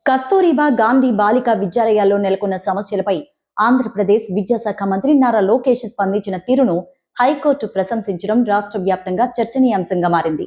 కస్తూరిబా గాంధీ బాలికా విద్యాలయాల్లో నెలకొన్న సమస్యలపై ఆంధ్రప్రదేశ్ విద్యాశాఖ మంత్రి నారా లోకేష్ స్పందించిన తీరును హైకోర్టు ప్రశంసించడం రాష్ట్ర వ్యాప్తంగా చర్చనీయాంశంగా మారింది.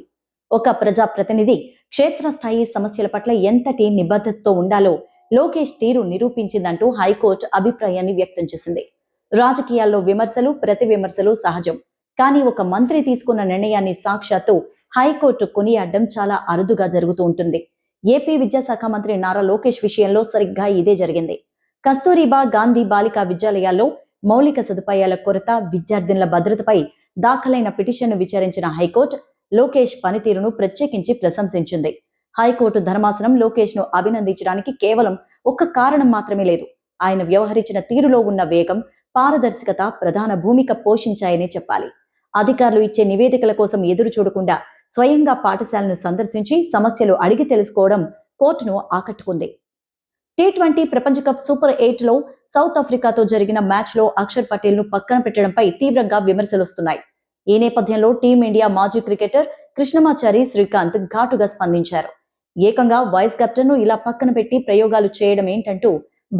ఒక ప్రజాప్రతినిధి క్షేత్రస్థాయి సమస్యల పట్ల ఎంతటి నిబద్ధతతో ఉండాలో లోకేష్ తీరు నిరూపించిందంటూ హైకోర్టు అభిప్రాయాన్ని వ్యక్తం చేసింది. రాజకీయాల్లో విమర్శలు, ప్రతి విమర్శలు సహజం. కానీ ఒక మంత్రి తీసుకున్న నిర్ణయాన్ని సాక్షాత్తు హైకోర్టు కొనియాడడం చాలా అరుదుగా జరుగుతూ ఉంటుంది. ఏపీ విద్యాశాఖ మంత్రి నారా లోకేష్ విషయంలో సరిగ్గా ఇదే జరిగింది. కస్తూరిబా గాంధీ బాలికా విద్యాలయాల్లో మౌలిక సదుపాయాల కొరత, విద్యార్థినుల భద్రతపై దాఖలైన పిటిషన్ను విచారించిన హైకోర్టు లోకేష్ పనితీరును ప్రత్యేకించి ప్రశంసించింది. హైకోర్టు ధర్మాసనం లోకేష్ ను అభినందించడానికి కేవలం ఒక్క కారణం మాత్రమే లేదు. ఆయన వ్యవహరించిన తీరులో ఉన్న వేగం, పారదర్శకత ప్రధాన భూమిక పోషించాయని చెప్పాలి. అధికారులు ఇచ్చే నివేదికల కోసం ఎదురు చూడకుండా స్వయంగా పాఠశాలను సందర్శించి సమస్యలు అడిగి తెలుసుకోవడం కోర్టును ఆకట్టుకుంది. టీ20 ప్రపంచ కప్ సూపర్ 8లో సౌత్ ఆఫ్రికాతో జరిగిన మ్యాచ్లో అక్షర్ పటేల్ ను పక్కన పెట్టడంపై తీవ్రంగా విమర్శలొస్తున్నాయి. ఈ నేపథ్యంలో టీమిండియా మాజీ క్రికెటర్ కృష్ణమాచారి శ్రీకాంత్ ఘాటుగా స్పందించారు. ఏకంగా వైస్ కెప్టెన్ ను ఇలా పక్కన పెట్టి ప్రయోగాలు చేయడం ఏంటంటూ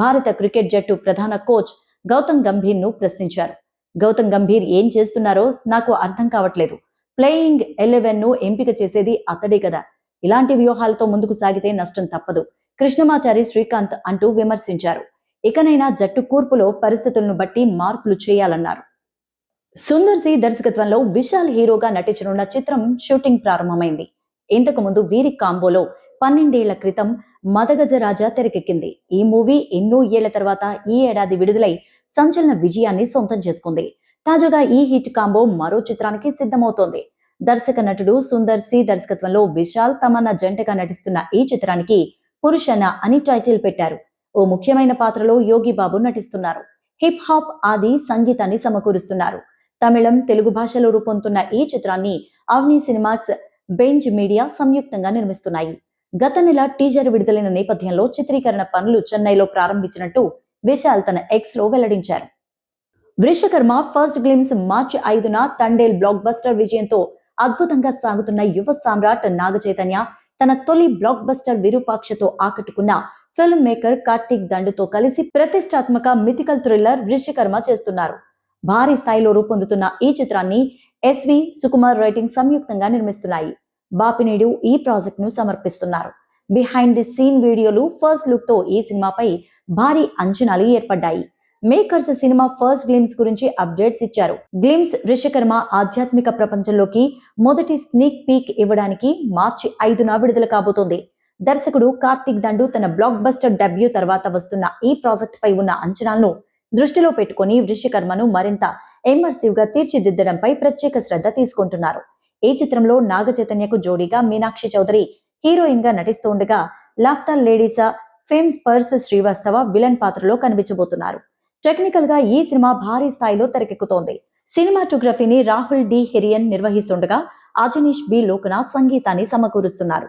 భారత క్రికెట్ జట్టు ప్రధాన కోచ్ గౌతమ్ గంభీర్ ను ప్రశ్నించారు. గౌతమ్ గంభీర్ ఏం చేస్తున్నారో నాకు అర్థం కావట్లేదు. ప్లేయింగ్ 11 ను ఎంపిక చేసేది అతడే కదా. ఇలాంటి వ్యూహాలతో ముందుకు సాగితే నష్టం తప్పదు. కృష్ణమాచారి శ్రీకాంత్ అంటూ విమర్శించారు. ఇకనైనా జట్టు కూర్పులో పరిస్థితులను బట్టి మార్పులు చేయాలన్నారు. సుందర్ సి దర్శకత్వంలో విశాల్ హీరోగా నటించనున్న చిత్రం షూటింగ్ ప్రారంభమైంది. ఇంతకు ముందు వీరి కాంబోలో 12 ఏళ్ల క్రితం మదగజరాజా తెరకెక్కింది. ఈ మూవీ ఎన్నో ఏళ్ల తర్వాత ఈ ఏడాది విడుదలై సంచలన విజయాన్ని సొంతం చేసుకుంది. తాజాగా ఈ హిట్ కాంబో మరో చిత్రానికి సిద్ధమవుతోంది. దర్శక నటుడు సుందర్ సి దర్శకత్వంలో విశాల్ తమన్నా జంటగా నటిస్తున్న ఈ చిత్రానికి పురుషన అని టైటిల్ పెట్టారు. ఓ ముఖ్యమైన పాత్రలో యోగి బాబు నటిస్తున్నారు. హిప్ హాప్ ఆది సంగీతాన్ని సమకూరుస్తున్నారు. తమిళం, తెలుగు భాషలో రూపొందుతున్న ఈ చిత్రాన్ని అవని సినిమాక్స్, బెంజ్ మీడియా సంయుక్తంగా నిర్మిస్తున్నాయి. గత నెల టీజర్ విడుదలైన నేపథ్యంలో చిత్రీకరణ పనులు చెన్నైలో ప్రారంభించినట్టు విశాల్ తన ఎక్స్ లో వెల్లడించారు. వృషకర్మ ఫస్ట్ గ్లిమ్స్ మార్చి 5న తండేల్ బ్లాక్ బస్టర్ విజయంతో అద్భుతంగా సాగుతున్న యువ సామ్రాట్ నాగ చైతన్య తన తొలి బ్లాక్ బస్టర్ విరూపాక్షతో ఆకట్టుకున్న ఫిల్మ్ మేకర్ కార్తీక్ దండుతో కలిసి ప్రతిష్టాత్మక మిథికల్ థ్రిల్లర్ వృషకర్మ చేస్తున్నారు. భారీ స్థాయిలో రూపొందుతున్న ఈ చిత్రాన్ని ఎస్వి సుకుమార్ రైటింగ్ సంయుక్తంగా నిర్మిస్తున్నాయి. బాపినీడు ఈ ప్రాజెక్ట్ ను సమర్పిస్తున్నారు. బిహైండ్ ది సీన్ వీడియోలు, ఫస్ట్ లుక్ తో ఈ సినిమాపై భారీ అంచనాలు ఏర్పడ్డాయి. మేకర్స్ సినిమా ఫస్ట్ గ్లిమ్స్ గురించి అప్డేట్స్ ఇచ్చారు. గ్లిమ్స్ వృషకర్మ ఆధ్యాత్మిక ప్రపంచంలోకి మొదటి స్నీక్ పీక్ ఇవ్వడానికి మార్చి 5న విడుదల కాబోతోంది. దర్శకుడు కార్తీక్ దండు తన బ్లాక్ బస్టర్ డెబ్యూ తర్వాత వస్తున్న ఈ ప్రాజెక్ట్ పై ఉన్న అంచనాలను దృష్టిలో పెట్టుకుని వృషకర్మను మరింత ఇమ్మర్సివ్ గా తీర్చిదిద్దడంపై ప్రత్యేక శ్రద్ధ తీసుకుంటున్నారు. ఈ చిత్రంలో నాగ చైతన్యకు జోడీగా మీనాక్షి చౌదరి హీరోయిన్ గా నటిస్తుండగా లాప్తా లేడీసా ఫేమ్ పర్స్ శ్రీవాస్తవ విలన్ పాత్రలో కనిపించబోతున్నారు. టెక్నికల్ గా ఈ సినిమా భారీ స్థాయిలో తెరకెక్కుతోంది. సినిమాటోగ్రఫీని రాహుల్ డి హెరియన్ నిర్వహిస్తుండగా అజనీష్ బి లోకనాథ్ సంగీతాన్ని సమకూరుస్తున్నారు.